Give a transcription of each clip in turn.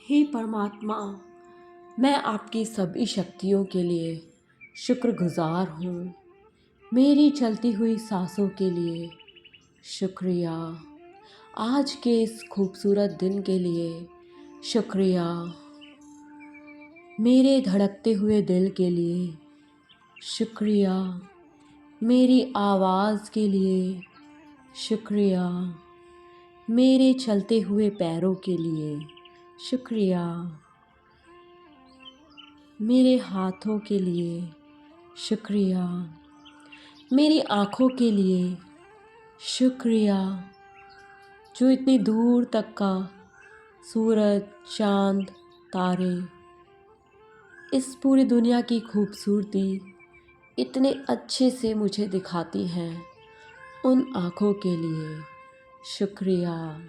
हे परमात्मा, मैं आपकी सभी शक्तियों के लिए शुक्रगुजार हूँ। मेरी चलती हुई सांसों के लिए शुक्रिया। आज के इस खूबसूरत दिन के लिए शुक्रिया। मेरे धड़कते हुए दिल के लिए शुक्रिया। मेरी आवाज़ के लिए शुक्रिया। मेरे चलते हुए पैरों के लिए शुक्रिया। मेरे हाथों के लिए शुक्रिया। मेरी आँखों के लिए शुक्रिया, जो इतनी दूर तक का सूरज, चाँद, तारे, इस पूरी दुनिया की खूबसूरती इतने अच्छे से मुझे दिखाती हैं। उन आँखों के लिए शुक्रिया।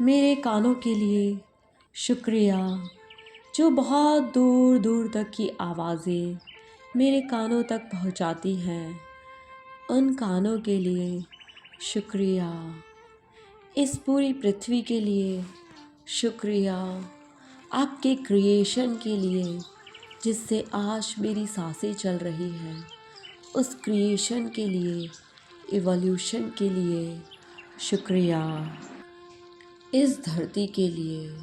मेरे कानों के लिए शुक्रिया, जो बहुत दूर दूर तक की आवाज़ें मेरे कानों तक पहुंचाती हैं। उन कानों के लिए शुक्रिया। इस पूरी पृथ्वी के लिए शुक्रिया। आपके क्रिएशन के लिए, जिससे आज मेरी सांसें चल रही हैं, उस क्रिएशन के लिए, इवोल्यूशन के लिए शुक्रिया। इस धरती के लिए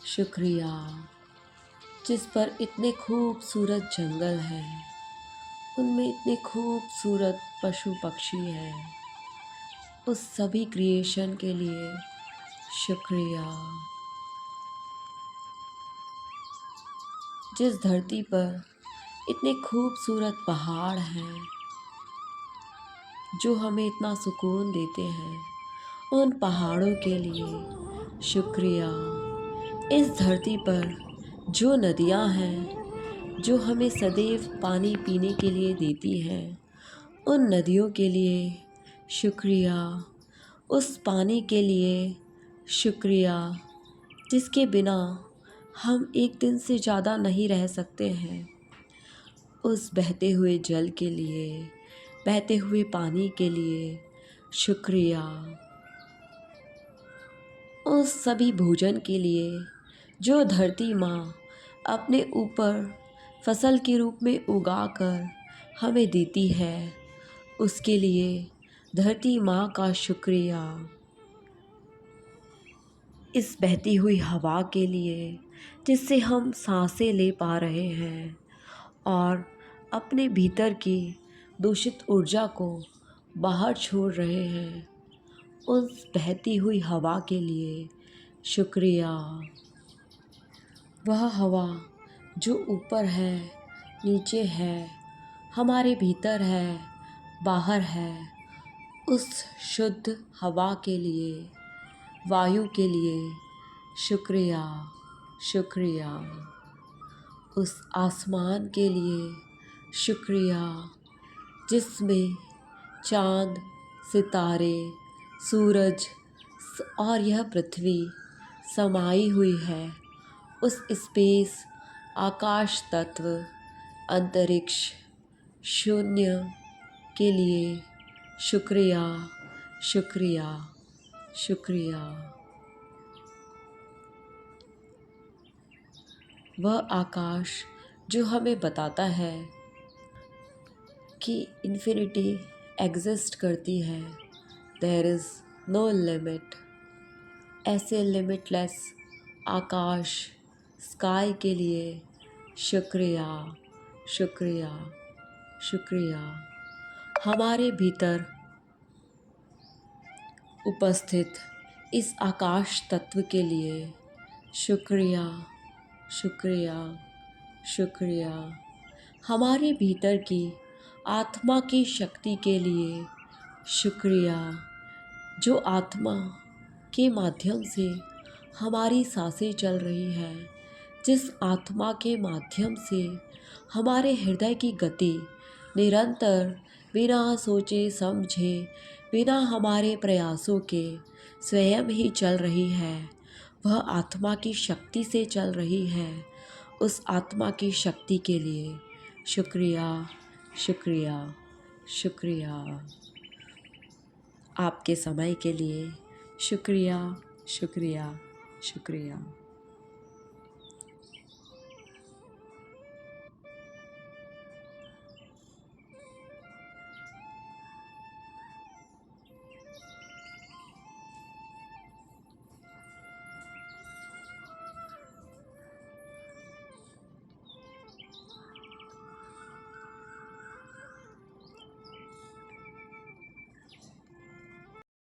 शुक्रिया, जिस पर इतने खूबसूरत जंगल हैं, उनमें इतने खूबसूरत पशु पक्षी हैं। उस सभी क्रिएशन के लिए शुक्रिया। जिस धरती पर इतने खूबसूरत पहाड़ हैं, जो हमें इतना सुकून देते हैं, उन पहाड़ों के लिए शुक्रिया। इस धरती पर जो नदियाँ हैं, जो हमें सदैव पानी पीने के लिए देती हैं, उन नदियों के लिए शुक्रिया। उस पानी के लिए शुक्रिया, जिसके बिना हम एक दिन से ज़्यादा नहीं रह सकते हैं। उस बहते हुए जल के लिए, बहते हुए पानी के लिए शुक्रिया। उस सभी भोजन के लिए जो धरती माँ अपने ऊपर फसल के रूप में उगाकर हमें देती है, उसके लिए धरती माँ का शुक्रिया। इस बहती हुई हवा के लिए, जिससे हम सांसें ले पा रहे हैं और अपने भीतर की दूषित ऊर्जा को बाहर छोड़ रहे हैं, उस बहती हुई हवा के लिए शुक्रिया। वह हवा जो ऊपर है, नीचे है, हमारे भीतर है, बाहर है, उस शुद्ध हवा के लिए, वायु के लिए शुक्रिया। शुक्रिया। उस आसमान के लिए शुक्रिया, जिसमें चाँद, सितारे, सूरज और यह पृथ्वी समाई हुई है। उस स्पेस, आकाश तत्व, अंतरिक्ष, शून्य के लिए शुक्रिया। शुक्रिया। शुक्रिया। वह आकाश जो हमें बताता है कि इन्फिनिटी एग्जिस्ट करती है, देयर इज़ नो लिमिट। ऐसे लिमिटलेस आकाश, स्काई के लिए शुक्रिया। शुक्रिया। शुक्रिया। हमारे भीतर उपस्थित इस आकाश तत्व के लिए शुक्रिया। शुक्रिया। शुक्रिया। हमारे भीतर की आत्मा की शक्ति के लिए शुक्रिया, जो आत्मा के माध्यम से हमारी सांसें चल रही हैं, जिस आत्मा के माध्यम से हमारे हृदय की गति निरंतर बिना सोचे समझे, बिना हमारे प्रयासों के स्वयं ही चल रही है, वह आत्मा की शक्ति से चल रही है। उस आत्मा की शक्ति के लिए शुक्रिया। शुक्रिया। शुक्रिया। आपके समय के लिए शुक्रिया। शुक्रिया। शुक्रिया।